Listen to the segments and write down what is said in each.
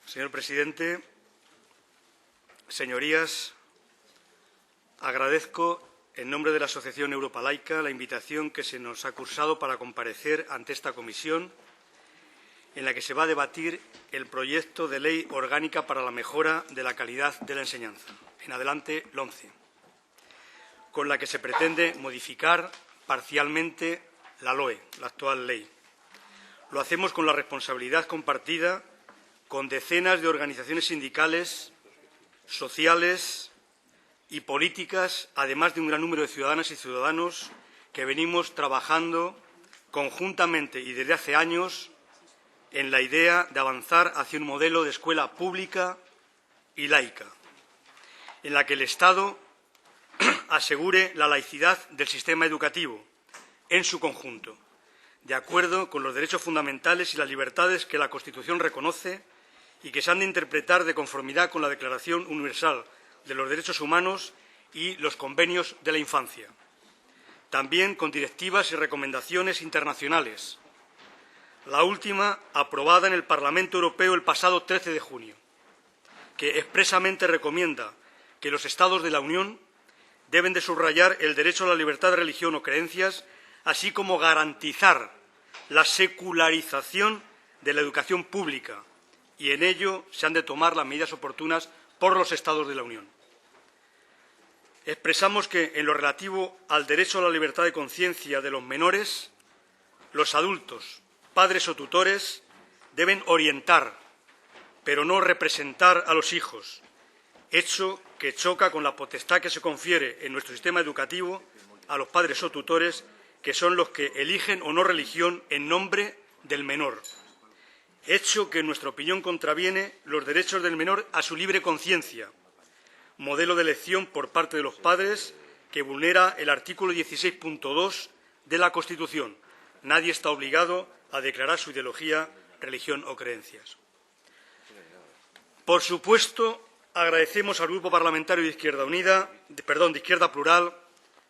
Señor presidente, señorías, agradezco en nombre de la Asociación Europa Laica la invitación que se nos ha cursado para comparecer ante esta comisión en la que se va a debatir el proyecto de ley orgánica para la mejora de la calidad de la enseñanza, en adelante LOMCE, con la que se pretende modificar parcialmente la LOE, la actual ley. Lo hacemos con la responsabilidad compartida con decenas de organizaciones sindicales, sociales y políticas, además de un gran número de ciudadanas y ciudadanos que venimos trabajando conjuntamente y desde hace años en la idea de avanzar hacia un modelo de escuela pública y laica, en la que el Estado asegure la laicidad del sistema educativo en su conjunto, de acuerdo con los derechos fundamentales y las libertades que la Constitución reconoce y que se han de interpretar de conformidad con la Declaración Universal de los Derechos Humanos y los convenios de la infancia. También con directivas y recomendaciones internacionales, la última aprobada en el Parlamento Europeo el pasado 13 de junio, que expresamente recomienda que los Estados de la Unión deben de subrayar el derecho a la libertad de religión o creencias, así como garantizar la secularización de la educación pública, y en ello se han de tomar las medidas oportunas por los Estados de la Unión. Expresamos que, en lo relativo al derecho a la libertad de conciencia de los menores, los adultos, padres o tutores, deben orientar, pero no representar a los hijos, hecho que choca con la potestad que se confiere en nuestro sistema educativo a los padres o tutores, que son los que eligen o no religión en nombre del menor, hecho que en nuestra opinión contraviene los derechos del menor a su libre conciencia, modelo de elección por parte de los padres que vulnera el artículo 16.2 de la Constitución. Nadie está obligado a declarar su ideología, religión o creencias. Por supuesto, agradecemos al Grupo Parlamentario de Izquierda Plural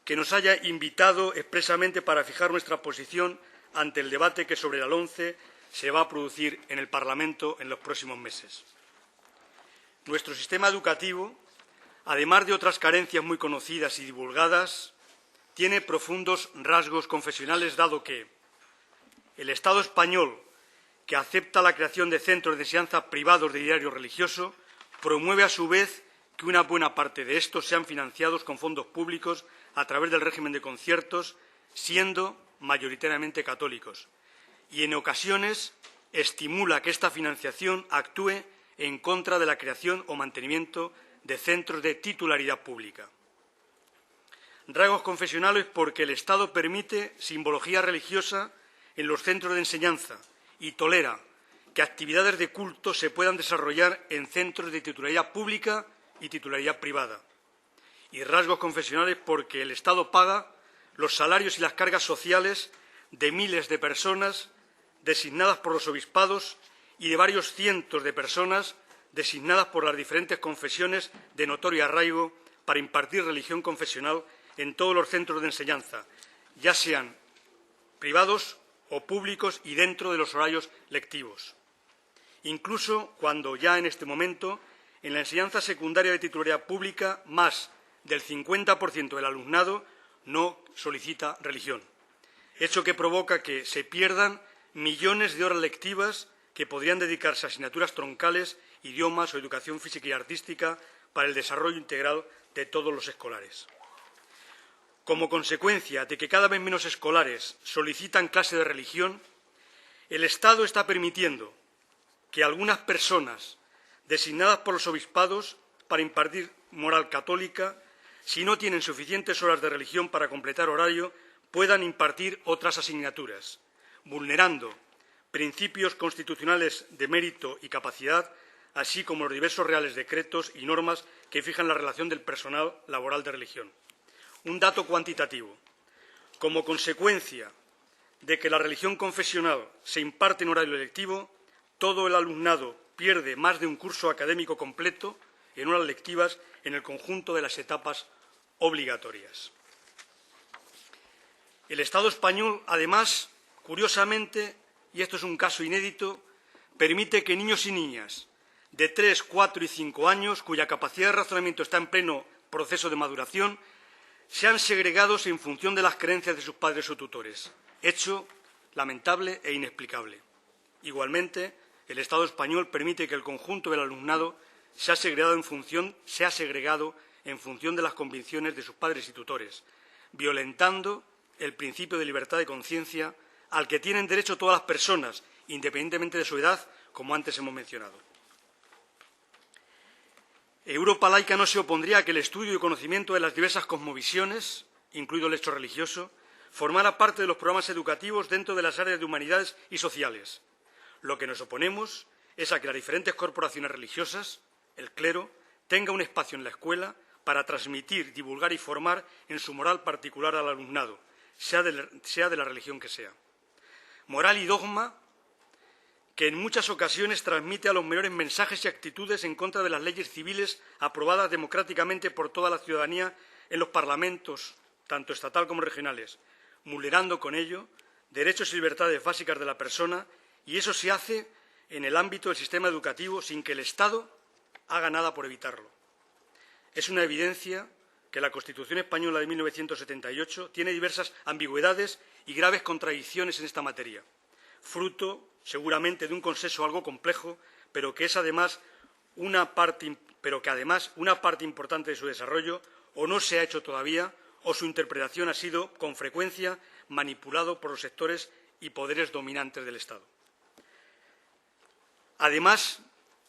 que nos haya invitado expresamente para fijar nuestra posición ante el debate que sobre la LOMCE se va a producir en el Parlamento en los próximos meses. Nuestro sistema educativo, además de otras carencias muy conocidas y divulgadas, tiene profundos rasgos confesionales, dado que el Estado español, que acepta la creación de centros de enseñanza privados de ideario religioso, promueve a su vez que una buena parte de estos sean financiados con fondos públicos a través del régimen de conciertos, siendo mayoritariamente católicos, y en ocasiones estimula que esta financiación actúe en contra de la creación o mantenimiento de centros de titularidad pública. Rasgos confesionales porque el Estado permite simbología religiosa en los centros de enseñanza y tolera que actividades de culto se puedan desarrollar en centros de titularidad pública y titularidad privada. Y rasgos confesionales porque el Estado paga los salarios y las cargas sociales de miles de personas designadas por los obispados y de varios cientos de personas designadas por las diferentes confesiones de notorio arraigo para impartir religión confesional en todos los centros de enseñanza, ya sean privados o públicos y dentro de los horarios lectivos. Incluso cuando ya en este momento en la enseñanza secundaria de titularidad pública más del 50% del alumnado no solicita religión, hecho que provoca que se pierdan millones de horas lectivas que podrían dedicarse a asignaturas troncales, idiomas o educación física y artística para el desarrollo integral de todos los escolares. Como consecuencia de que cada vez menos escolares solicitan clase de religión, el Estado está permitiendo que algunas personas designadas por los obispados para impartir moral católica, si no tienen suficientes horas de religión para completar horario, puedan impartir otras asignaturas, vulnerando principios constitucionales de mérito y capacidad, así como los diversos reales decretos y normas que fijan la relación del personal laboral de religión. Un dato cuantitativo. Como consecuencia de que la religión confesional se imparte en horario lectivo, todo el alumnado pierde más de un curso académico completo en horas lectivas en el conjunto de las etapas obligatorias. El Estado español, además, curiosamente, y esto es un caso inédito, permite que niños y niñas de 3, 4 y 5 años, cuya capacidad de razonamiento está en pleno proceso de maduración, sean segregados en función de las creencias de sus padres o tutores. Hecho lamentable e inexplicable. Igualmente, el Estado español permite que el conjunto del alumnado sea segregado en función de las convicciones de sus padres y tutores, violentando el principio de libertad de conciencia al que tienen derecho todas las personas, independientemente de su edad, como antes hemos mencionado. Europa laica no se opondría a que el estudio y conocimiento de las diversas cosmovisiones, incluido el hecho religioso, formara parte de los programas educativos dentro de las áreas de humanidades y sociales. Lo que nos oponemos es a que las diferentes corporaciones religiosas, el clero, tenga un espacio en la escuela para transmitir, divulgar y formar en su moral particular al alumnado, sea de la religión que sea. Moral y dogma que en muchas ocasiones transmite a los menores mensajes y actitudes en contra de las leyes civiles aprobadas democráticamente por toda la ciudadanía en los parlamentos, tanto estatal como regionales, vulnerando con ello derechos y libertades básicas de la persona, y eso se hace en el ámbito del sistema educativo sin que el Estado haga nada por evitarlo. Es una evidencia que la Constitución española de 1978 tiene diversas ambigüedades y graves contradicciones en esta materia, fruto seguramente de un consenso algo complejo, pero que además una parte importante de su desarrollo o no se ha hecho todavía o su interpretación ha sido con frecuencia manipulado por los sectores y poderes dominantes del Estado. Además,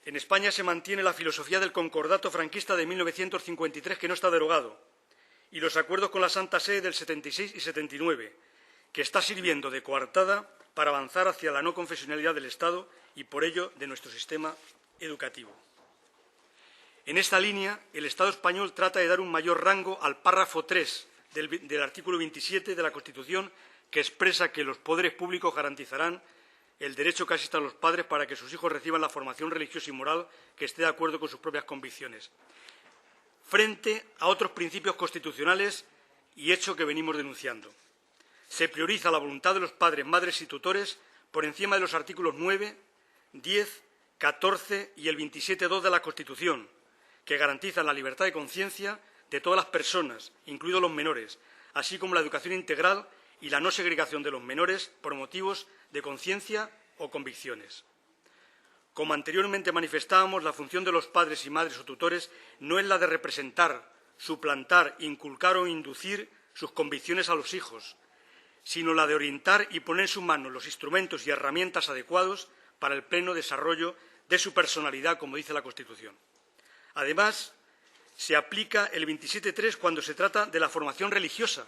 en España se mantiene la filosofía del concordato franquista de 1953, que no está derogado, y los acuerdos con la Santa Sede del 76 y 79, que está sirviendo de coartada para avanzar hacia la no confesionalidad del Estado y, por ello, de nuestro sistema educativo. En esta línea, el Estado español trata de dar un mayor rango al párrafo 3 del artículo 27 de la Constitución, que expresa que los poderes públicos garantizarán el derecho que asistan los padres para que sus hijos reciban la formación religiosa y moral que esté de acuerdo con sus propias convicciones, frente a otros principios constitucionales y hecho que venimos denunciando. Se prioriza la voluntad de los padres, madres y tutores por encima de los artículos 9, 10, 14 y el 27.2 de la Constitución, que garantizan la libertad de conciencia de todas las personas, incluidos los menores, así como la educación integral y la no segregación de los menores por motivos de conciencia o convicciones. Como anteriormente manifestábamos, la función de los padres y madres o tutores no es la de representar, suplantar, inculcar o inducir sus convicciones a los hijos, sino la de orientar y poner en sus manos los instrumentos y herramientas adecuados para el pleno desarrollo de su personalidad, como dice la Constitución. Además, se aplica el 27.3 cuando se trata de la formación religiosa,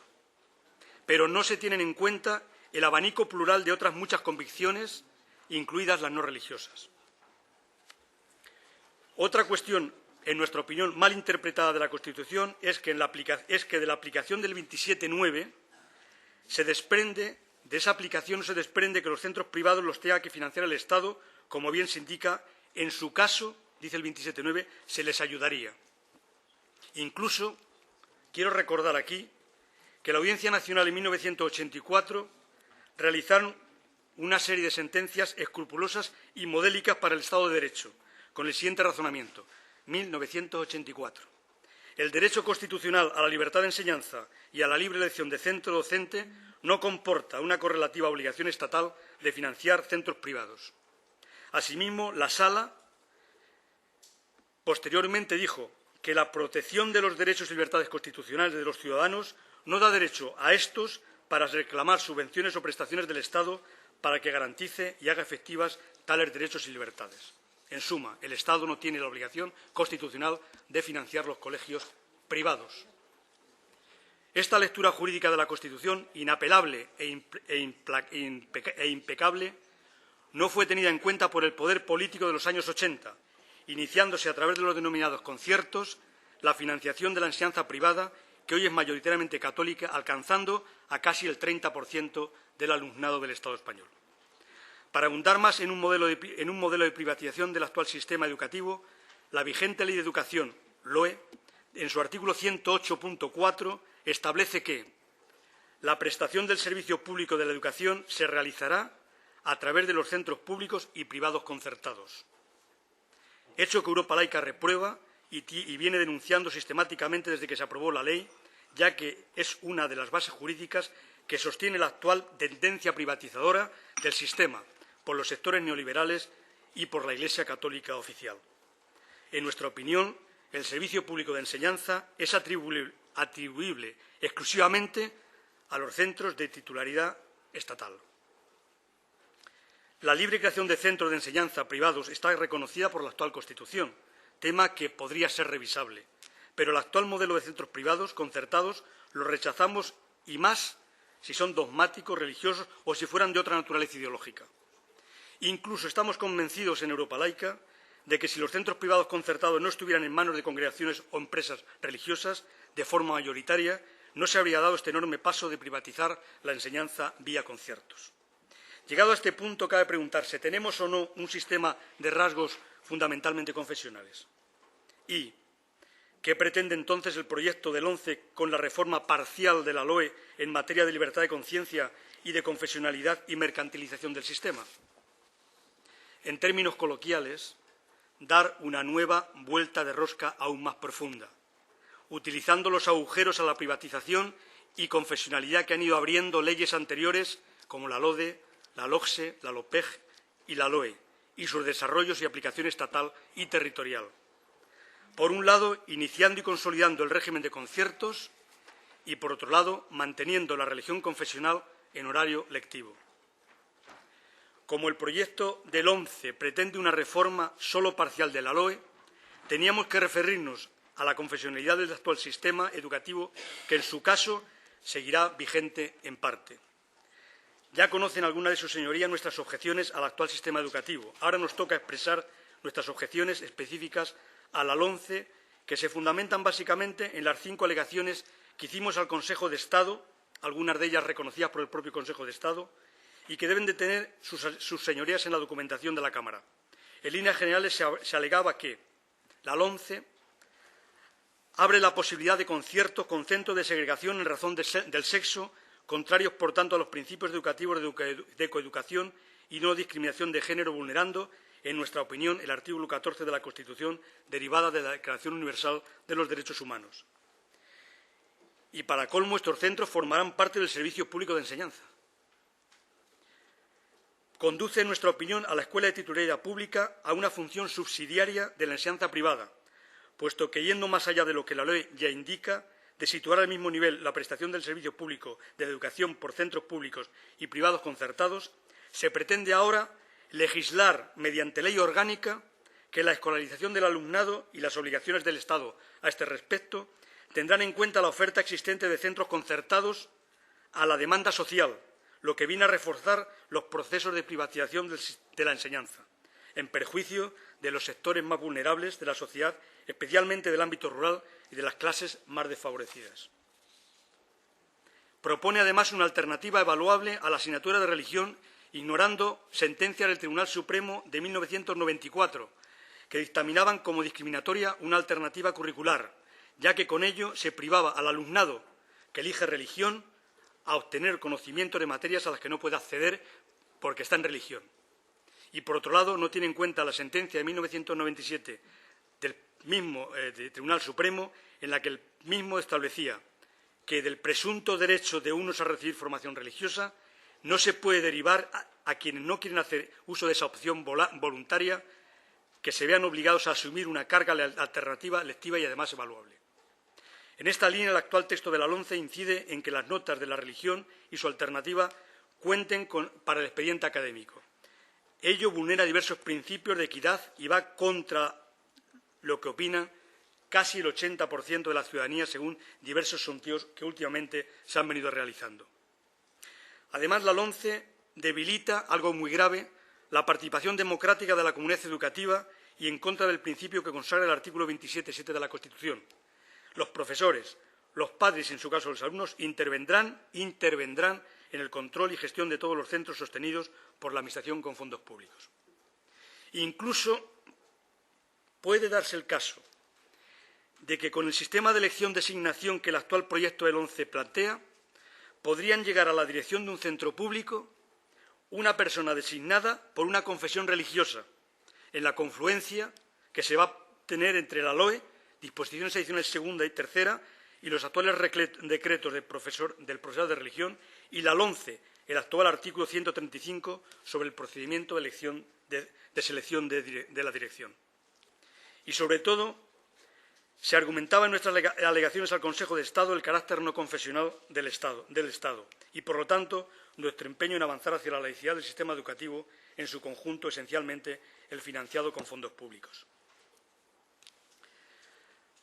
pero no se tienen en cuenta el abanico plural de otras muchas convicciones, incluidas las no religiosas. Otra cuestión, en nuestra opinión, mal interpretada de la Constitución es que de la aplicación del 27.9 de esa aplicación se desprende que los centros privados los tenga que financiar el Estado, como bien se indica, en su caso, dice el 27.9, se les ayudaría. Incluso, quiero recordar aquí que la Audiencia Nacional en 1984 realizaron una serie de sentencias escrupulosas y modélicas para el Estado de Derecho, con el siguiente razonamiento. 1984. El derecho constitucional a la libertad de enseñanza y a la libre elección de centro docente no comporta una correlativa obligación estatal de financiar centros privados. Asimismo, la Sala posteriormente dijo que la protección de los derechos y libertades constitucionales de los ciudadanos no da derecho a estos para reclamar subvenciones o prestaciones del Estado para que garantice y haga efectivas tales derechos y libertades. En suma, el Estado no tiene la obligación constitucional de financiar los colegios privados. Esta lectura jurídica de la Constitución, inapelable e impecable, no fue tenida en cuenta por el poder político de los años 80, iniciándose a través de los denominados conciertos la financiación de la enseñanza privada, que hoy es mayoritariamente católica, alcanzando a casi el 30% del alumnado del Estado español. Para abundar más en un modelo de privatización del actual sistema educativo, la vigente Ley de Educación, LOE, en su artículo 108.4, establece que la prestación del servicio público de la educación se realizará a través de los centros públicos y privados concertados. hecho que Europa Laica reprueba y viene denunciando sistemáticamente desde que se aprobó la ley, ya que es una de las bases jurídicas que sostiene la actual tendencia privatizadora del sistema por los sectores neoliberales y por la Iglesia Católica oficial. En nuestra opinión, el servicio público de enseñanza es atribuible exclusivamente a los centros de titularidad estatal. La libre creación de centros de enseñanza privados está reconocida por la actual Constitución, tema que podría ser revisable, pero el actual modelo de centros privados concertados lo rechazamos, y más si son dogmáticos, religiosos o si fueran de otra naturaleza ideológica. Incluso estamos convencidos en Europa Laica de que si los centros privados concertados no estuvieran en manos de congregaciones o empresas religiosas de forma mayoritaria, no se habría dado este enorme paso de privatizar la enseñanza vía conciertos. Llegado a este punto, cabe preguntarse, ¿tenemos o no un sistema de rasgos fundamentalmente confesionales? ¿Y qué pretende entonces el proyecto del 11 con la reforma parcial de la LOE en materia de libertad de conciencia y de confesionalidad y mercantilización del sistema? En términos coloquiales, dar una nueva vuelta de rosca aún más profunda, utilizando los agujeros a la privatización y confesionalidad que han ido abriendo leyes anteriores como la LODE, la LOGSE, la LOPEG y la LOE, y sus desarrollos y aplicación estatal y territorial. Por un lado, iniciando y consolidando el régimen de conciertos y, por otro lado, manteniendo la religión confesional en horario lectivo. Como el proyecto del 11 pretende una reforma solo parcial de la LOE, teníamos que referirnos a la confesionalidad del actual sistema educativo, que en su caso seguirá vigente en parte. Ya conocen algunas de sus señorías nuestras objeciones al actual sistema educativo. Ahora nos toca expresar nuestras objeciones específicas a la LOMCE, que se fundamentan básicamente en las 5 alegaciones que hicimos al Consejo de Estado, algunas de ellas reconocidas por el propio Consejo de Estado, y que deben de tener sus señorías en la documentación de la Cámara. En líneas generales se alegaba que la LOMCE abre la posibilidad de conciertos con centros de segregación en razón del sexo, contrarios, por tanto, a los principios educativos de coeducación y no discriminación de género, vulnerando, en nuestra opinión, el artículo 14 de la Constitución, derivada de la Declaración Universal de los Derechos Humanos. Y, para colmo, estos centros formarán parte del servicio público de enseñanza. Conduce, en nuestra opinión, a la escuela de titularidad pública a una función subsidiaria de la enseñanza privada, puesto que, yendo más allá de lo que la ley ya indica, de situar al mismo nivel la prestación del servicio público de educación por centros públicos y privados concertados, se pretende ahora legislar mediante ley orgánica que la escolarización del alumnado y las obligaciones del Estado a este respecto tendrán en cuenta la oferta existente de centros concertados a la demanda social, lo que viene a reforzar los procesos de privatización de la enseñanza, en perjuicio de los sectores más vulnerables de la sociedad, especialmente del ámbito rural y de las clases más desfavorecidas. Propone, además, una alternativa evaluable a la asignatura de religión, ignorando sentencias del Tribunal Supremo de 1994, que dictaminaban como discriminatoria una alternativa curricular, ya que con ello se privaba al alumnado que elige religión a obtener conocimiento de materias a las que no puede acceder porque está en religión. Y, por otro lado, no tiene en cuenta la sentencia de 1997 del mismo Tribunal Supremo, en la que el mismo establecía que del presunto derecho de unos a recibir formación religiosa no se puede derivar a quienes no quieren hacer uso de esa opción voluntaria, que se vean obligados a asumir una carga alternativa, lectiva y, además, evaluable. En esta línea, el actual texto de la LOMCE incide en que las notas de la religión y su alternativa cuenten para el expediente académico. Ello vulnera diversos principios de equidad y va contra lo que opina casi el 80% de la ciudadanía, según diversos sondeos que últimamente se han venido realizando. Además, la LOMCE debilita, algo muy grave, la participación democrática de la comunidad educativa y en contra del principio que consagra el artículo 27.7 de la Constitución. Los profesores, los padres y, en su caso, los alumnos intervendrán en el control y gestión de todos los centros sostenidos por la Administración con fondos públicos. Incluso puede darse el caso de que, con el sistema de elección-designación que el actual proyecto del 11 plantea, podrían llegar a la dirección de un centro público una persona designada por una confesión religiosa, en la confluencia que se va a tener entre la LOE, disposiciones adicionales segunda y tercera, y los actuales decretos del profesorado de religión, y la LOMCE, el actual artículo 135 sobre el procedimiento de selección de la dirección. Y, sobre todo, se argumentaba en nuestras alegaciones al Consejo de Estado el carácter no confesional del Estado y, por lo tanto, nuestro empeño en avanzar hacia la laicidad del sistema educativo en su conjunto, esencialmente el financiado con fondos públicos.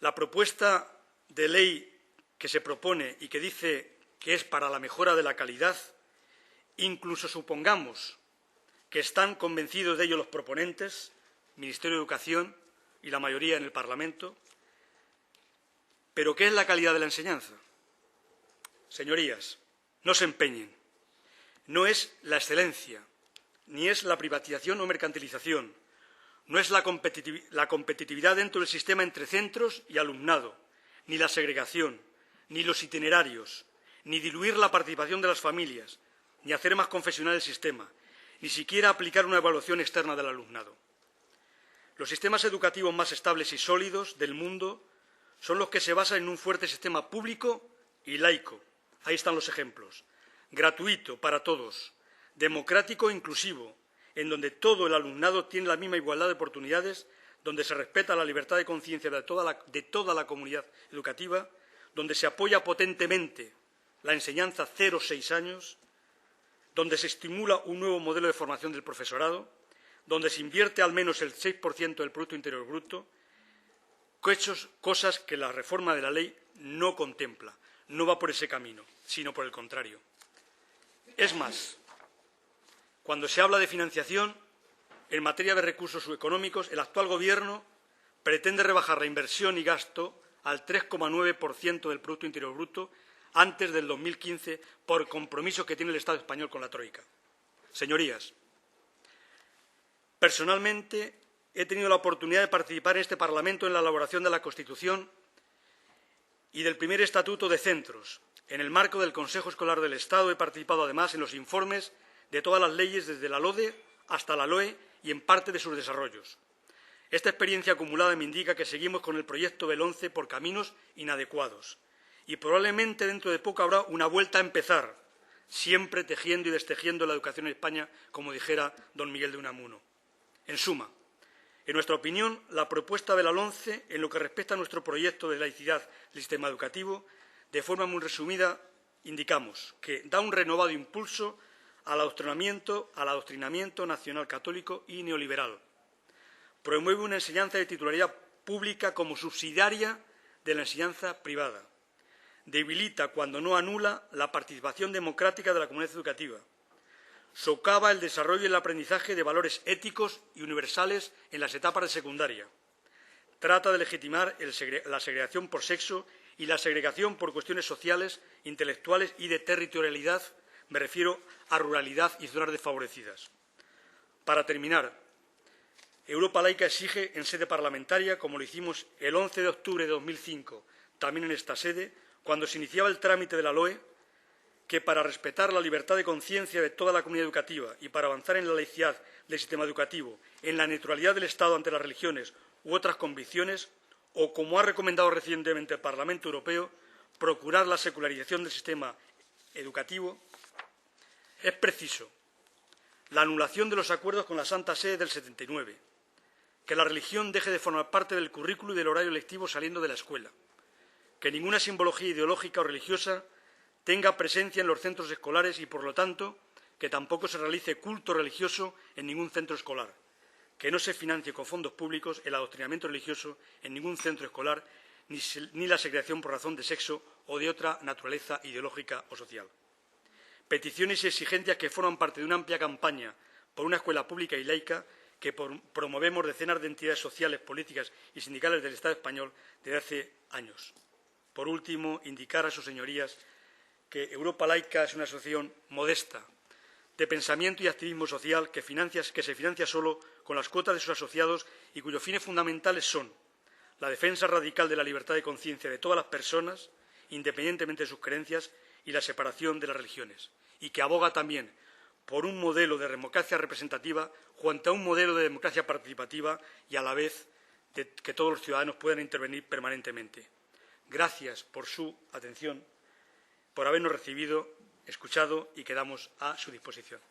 La propuesta de ley que se propone y que dice que es para la mejora de la calidad, incluso supongamos que están convencidos de ello los proponentes, Ministerio de Educación y la mayoría en el Parlamento, ¿pero qué es la calidad de la enseñanza? Señorías, no se empeñen. No es la excelencia, ni es la privatización o mercantilización, no es la competitividad dentro del sistema entre centros y alumnado, ni la segregación, ni los itinerarios, ni diluir la participación de las familias, ni hacer más confesional el sistema, ni siquiera aplicar una evaluación externa del alumnado. Los sistemas educativos más estables y sólidos del mundo son los que se basan en un fuerte sistema público y laico. Ahí están los ejemplos. Gratuito para todos, democrático e inclusivo, en donde todo el alumnado tiene la misma igualdad de oportunidades, donde se respeta la libertad de conciencia de toda la comunidad educativa, donde se apoya potentemente la enseñanza 0-6 años, donde se estimula un nuevo modelo de formación del profesorado, donde se invierte al menos el 6% del Producto Interior Bruto, cosas que la reforma de la ley no contempla, no va por ese camino, sino por el contrario. Es más, cuando se habla de financiación, en materia de recursos económicos, el actual Gobierno pretende rebajar la inversión y gasto al 3,9% del Producto Interior Bruto antes del 2015 por compromisos que tiene el Estado español con la Troika. Señorías, personalmente he tenido la oportunidad de participar en este Parlamento en la elaboración de la Constitución y del primer Estatuto de Centros. En el marco del Consejo Escolar del Estado he participado además en los informes de todas las leyes desde la LODE hasta la LOE y en parte de sus desarrollos. Esta experiencia acumulada me indica que seguimos con el proyecto del 11 por caminos inadecuados y probablemente dentro de poco habrá una vuelta a empezar, siempre tejiendo y destejiendo la educación en España, como dijera don Miguel de Unamuno. En suma, en nuestra opinión, la propuesta de la LOMCE, en lo que respecta a nuestro proyecto de laicidad del sistema educativo, de forma muy resumida, indicamos que da un renovado impulso al adoctrinamiento nacional católico y neoliberal. Promueve una enseñanza de titularidad pública como subsidiaria de la enseñanza privada. Debilita, cuando no anula, la participación democrática de la comunidad educativa. Socava el desarrollo y el aprendizaje de valores éticos y universales en las etapas de secundaria. Trata de legitimar la segregación por sexo y la segregación por cuestiones sociales, intelectuales y de territorialidad, me refiero a ruralidad y zonas desfavorecidas. Para terminar, Europa Laica exige en sede parlamentaria, como lo hicimos el 11 de octubre de 2005, también en esta sede, cuando se iniciaba el trámite de la LOE, que para respetar la libertad de conciencia de toda la comunidad educativa y para avanzar en la laicidad del sistema educativo, en la neutralidad del Estado ante las religiones u otras convicciones, o, como ha recomendado recientemente el Parlamento Europeo, procurar la secularización del sistema educativo, es preciso la anulación de los acuerdos con la Santa Sede del 79, que la religión deje de formar parte del currículo y del horario lectivo saliendo de la escuela, que ninguna simbología ideológica o religiosa tenga presencia en los centros escolares y, por lo tanto, que tampoco se realice culto religioso en ningún centro escolar, que no se financie con fondos públicos el adoctrinamiento religioso en ningún centro escolar ni la segregación por razón de sexo o de otra naturaleza ideológica o social. Peticiones y exigencias que forman parte de una amplia campaña por una escuela pública y laica que promovemos decenas de entidades sociales, políticas y sindicales del Estado español desde hace años. Por último, indicar a sus señorías que Europa Laica es una asociación modesta, de pensamiento y activismo social que se financia solo con las cuotas de sus asociados y cuyos fines fundamentales son la defensa radical de la libertad de conciencia de todas las personas, independientemente de sus creencias, y la separación de las religiones, y que aboga también por un modelo de democracia representativa junto a un modelo de democracia participativa y, a la vez, de que todos los ciudadanos puedan intervenir permanentemente. Gracias por su atención, por habernos recibido, escuchado y quedamos a su disposición.